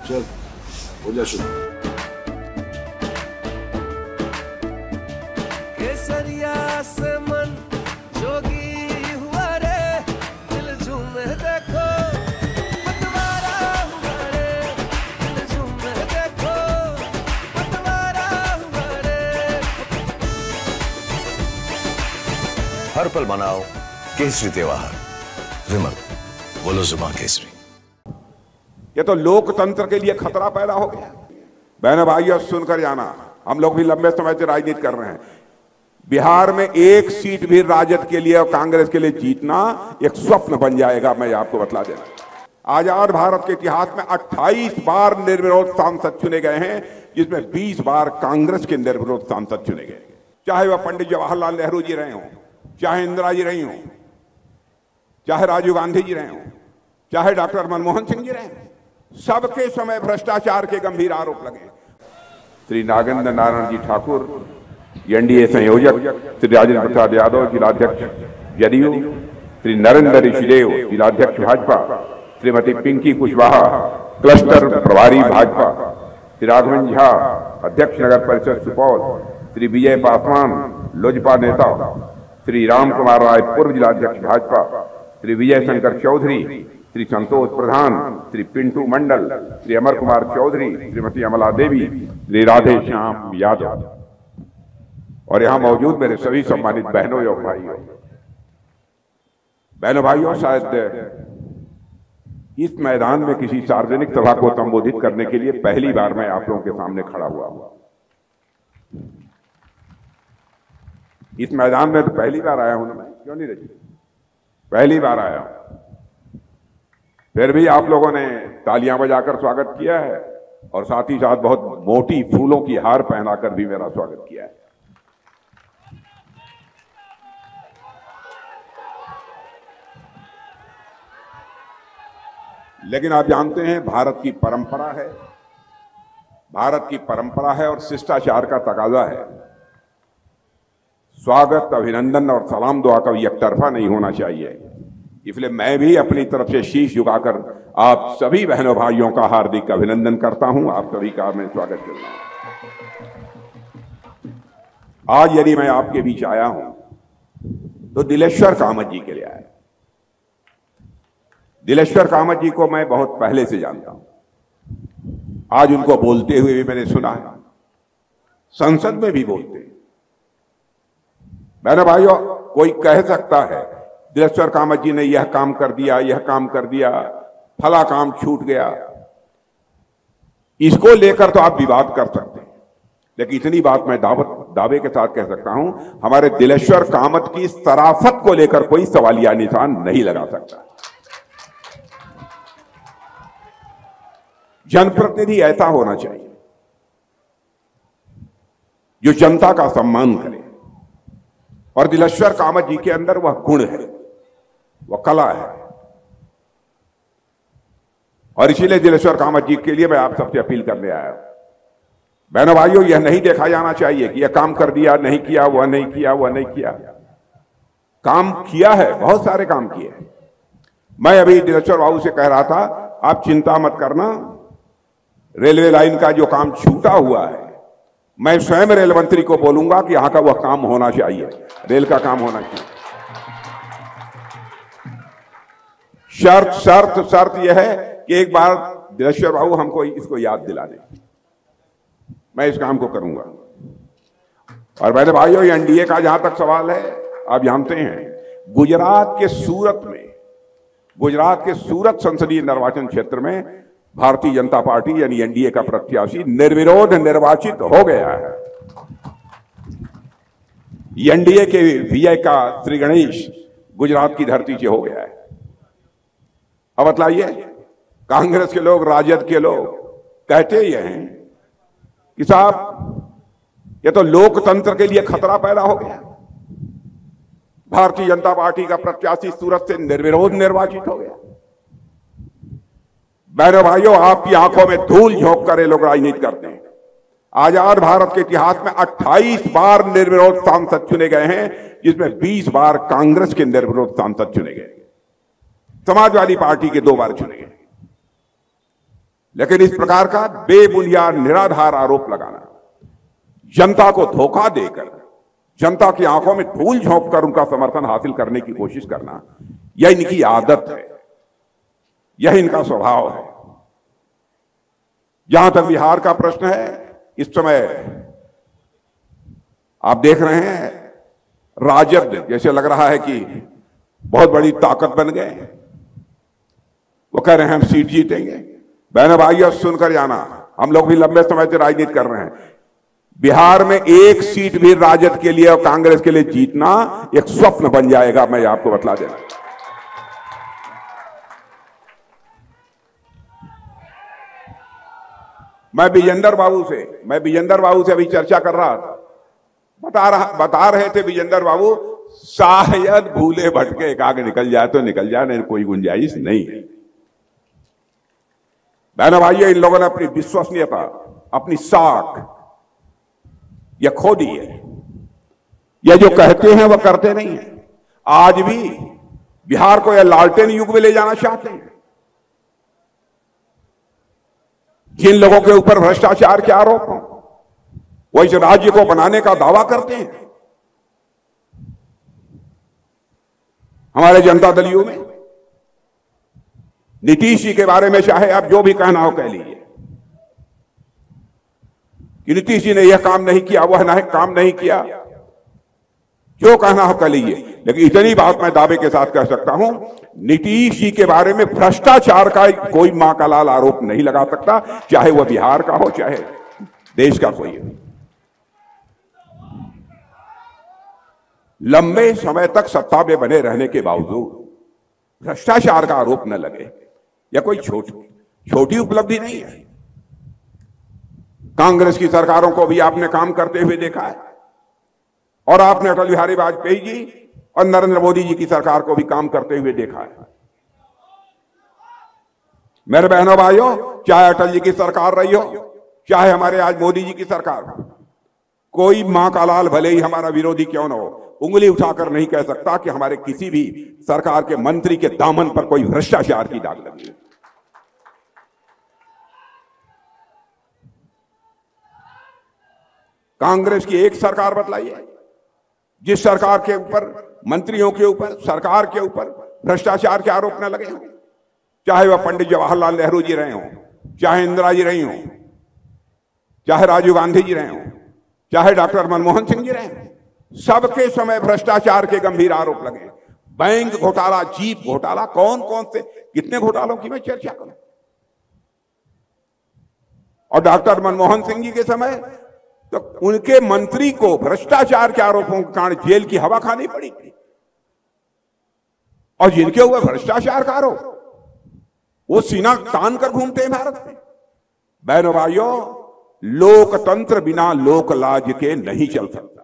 चल हो जा शुरू। केसरिया से मन जोगी हुआ रे, दिल झूमे देखो पतवारा हुआ रे, दिल झूमे देखो पतवारा हुआ रे। हर पल मनाओ केसरी त्योहार। विमल, बोलो जुबान केसरी। ये तो लोकतंत्र के लिए खतरा पैदा हो गया। बहनों भाइयों सुनकर जाना, हम लोग भी लंबे समय से राजनीति कर रहे हैं। बिहार में एक सीट भी राजद के लिए और कांग्रेस के लिए जीतना एक स्वप्न बन जाएगा, मैं आपको बतला देना। आजाद भारत के इतिहास में 28 बार निर्विरोध सांसद चुने गए हैं, जिसमें 20 बार कांग्रेस के निर्विरोध सांसद चुने गए। चाहे वह पंडित जवाहरलाल नेहरू जी रहे हों, चाहे इंदिरा जी रही हों, चाहे राजीव गांधी जी रहे हों, चाहे डॉक्टर मनमोहन सिंह जी रहे हों, सबके समय भ्रष्टाचार के गंभीर आरोप लगे। श्री नागेंद्र नारायण जी ठाकुर एनडीए संयोजक, श्री राजेंद्र प्रसाद यादव जिलाध्यक्ष जदयू, श्री नरेंद्र ऋषिदेव जिलाध्यक्ष भाजपा, श्रीमती पिंकी कुशवाहा क्लस्टर प्रभारी भाजपा, श्री राघवन झा अध्यक्ष नगर परिषद सुपौल, श्री विजय पासवान लोजपा नेता, श्री राम कुमार राय पूर्व जिलाध्यक्ष भाजपा, श्री विजय शंकर चौधरी, श्री संतोष प्रधान, श्री पिंटू मंडल, श्री अमर कुमार चौधरी, श्रीमती अमला देवी, श्री राधे श्याम यादव और यहां मौजूद मेरे सभी सम्मानित बहनों एवं भाइयों। बहनों भाइयों, शायद इस मैदान में किसी सार्वजनिक सभा को संबोधित करने के लिए पहली बार मैं आप लोगों के सामने खड़ा हुआ हूं। इस मैदान में तो पहली बार आया हूं ना, मैं क्यों नहीं रही, पहली बार आया हूं। फिर भी आप लोगों ने तालियां बजाकर स्वागत किया है और साथ ही साथ बहुत मोटी फूलों की हार पहनाकर भी मेरा स्वागत किया है। लेकिन आप जानते हैं भारत की परंपरा है और शिष्टाचार का तकाजा है। स्वागत, अभिनंदन और सलाम दुआ का एक तरफा नहीं होना चाहिए। इसलिए मैं भी अपनी तरफ से शीश झुकाकर आप सभी बहनों भाइयों का हार्दिक अभिनंदन करता हूं। आप सभी का मैं स्वागत करता हूं। आज यदि मैं आपके बीच आया हूं तो दिलेश्वर कामत जी के लिए आया। दिलेश्वर कामत जी को मैं बहुत पहले से जानता हूं। आज उनको बोलते हुए भी मैंने सुना है, संसद में भी बोलते हैं। बहनों भाइयों, कोई कह सकता है दिलेश्वर कामत जी ने यह काम कर दिया, यह काम कर दिया, फला काम छूट गया, इसको लेकर तो आप विवाद कर सकते हैं। लेकिन इतनी बात मैं दावे के साथ कह सकता हूं, हमारे दिलेश्वर कामत की शराफत को लेकर कोई सवालिया निशान नहीं लगा सकता। जनप्रतिनिधि ऐसा होना चाहिए जो जनता का सम्मान करे, और दिलेश्वर कामत जी के अंदर वह गुण है, वह कला है। और इसीलिए दिलेश्वर कामत जी के लिए मैं आप सबसे अपील करने आया हूं। बहनों भाइयों, यह नहीं देखा जाना चाहिए कि यह काम कर दिया, नहीं किया, वह नहीं किया, वह नहीं किया। काम किया है, बहुत सारे काम किए। मैं अभी दिलेश्वर बाबू से कह रहा था, आप चिंता मत करना, रेलवे लाइन का जो काम छूटा हुआ है, मैं स्वयं रेल मंत्री को बोलूंगा कि यहां का वह काम होना चाहिए, रेल का काम होना चाहिए। शर्त यह है कि एक बार दिलेश्वर बाबू हमको इसको याद दिला दें, मैं इस काम को करूंगा। और मेरे भाइयों, एनडीए का जहां तक सवाल है, आप जानते हैं गुजरात के सूरत संसदीय निर्वाचन क्षेत्र में भारतीय जनता पार्टी यानी एनडीए का प्रत्याशी निर्विरोध निर्वाचित हो गया है। एनडीए के विजय का श्री गणेश गुजरात की धरती से हो गया है। अब बतलाइए, कांग्रेस के लोग, राजद के लोग कहते ये हैं कि साहब ये तो लोकतंत्र के लिए खतरा पैदा हो गया। भारतीय जनता पार्टी का प्रत्याशी सूरत से निर्विरोध निर्वाचित हो गया। बहनों भाइयों, आपकी आंखों में धूल झोंक कर ये लोग राजनीति करते हैं। आजाद भारत के इतिहास में 28 बार निर्विरोध सांसद चुने गए हैं, जिसमें 20 बार कांग्रेस के निर्विरोध सांसद चुने गए। समाजवादी पार्टी के 2 बार चुने गए। लेकिन इस प्रकार का बेबुनियाद निराधार आरोप लगाना, जनता को धोखा देकर जनता की आंखों में धूल झोंककर उनका समर्थन हासिल करने की कोशिश करना, यह इनकी आदत है, यह इनका स्वभाव है। जहां तक बिहार का प्रश्न है, इस समय आप देख रहे हैं राजद जैसे लग रहा है कि बहुत बड़ी ताकत बन गए। वो कह रहे हैं हम सीट जीतेंगे। बहनों भाइयों सुनकर जाना, हम लोग भी लंबे समय से राजनीति कर रहे हैं। बिहार में एक सीट भी राजद के लिए और कांग्रेस के लिए जीतना एक स्वप्न बन जाएगा, मैं आपको बतला देना। मैं विजेंद्र बाबू से अभी चर्चा कर रहा था। बता रहे थे विजेंद्र बाबू, शायद भूले भटके एक आगे निकल जाए तो निकल जाए, नहीं कोई गुंजाइश नहीं है। बहनों भाइयों, इन लोगों ने अपनी विश्वसनीयता, अपनी साख यह खो दी है। यह जो कहते हैं वह करते नहीं है। आज भी बिहार को यह लालटेन युग में ले जाना चाहते हैं। जिन लोगों के ऊपर भ्रष्टाचार के आरोप हों, वो इस राज्य को बनाने का दावा करते हैं। हमारे जनता दलियों में नीतीश जी के बारे में चाहे आप जो भी कहना हो कह लीजिए कि नीतीश जी ने यह काम नहीं किया, वह काम नहीं किया, जो कहना हो कह लीजिए। लेकिन इतनी बात मैं दावे के साथ कह सकता हूं, नीतीश जी के बारे में भ्रष्टाचार का कोई मां का लाल आरोप नहीं लगा सकता, चाहे वह बिहार का हो चाहे देश का कोई हो। लंबे समय तक सत्ता में बने रहने के बावजूद भ्रष्टाचार का आरोप न लगे, यह कोई छोटी उपलब्धि नहीं है। कांग्रेस की सरकारों को भी आपने काम करते हुए देखा है, और आपने अटल बिहारी वाजपेयी जी और नरेंद्र मोदी जी की सरकार को भी काम करते हुए देखा है। मेरे बहनों भाइयों, चाहे अटल जी की सरकार रही हो, चाहे हमारे आज मोदी जी की सरकार हो, कोई मां का लाल भले ही हमारा विरोधी क्यों न हो, उंगली उठाकर नहीं कह सकता कि हमारे किसी भी सरकार के मंत्री के दामन पर कोई भ्रष्टाचार की दाग लगी है। कांग्रेस की एक सरकार बतलाइए जिस सरकार के ऊपर, मंत्रियों के ऊपर, सरकार के ऊपर भ्रष्टाचार के आरोप न लगे हों, चाहे वह पंडित जवाहरलाल नेहरू जी रहे हों, चाहे इंदिरा जी रही हों, चाहे राजीव गांधी जी रहे हों, चाहे डॉक्टर मनमोहन सिंह जी रहे हों, सबके समय भ्रष्टाचार के गंभीर आरोप लगे। बैंक घोटाला, जीप घोटाला, कौन कौन से कितने घोटालों की मैं चर्चा करूं। और डॉक्टर मनमोहन सिंह जी के समय तो उनके मंत्री को भ्रष्टाचार के आरोपों के कारण जेल की हवा खानी पड़ी थी, और जिनके ऊपर भ्रष्टाचार का आरोप, वो सीना तान कर घूमते हैं भारत में। बहनों भाइयों, लोकतंत्र बिना लोक लाज के नहीं चल सकता।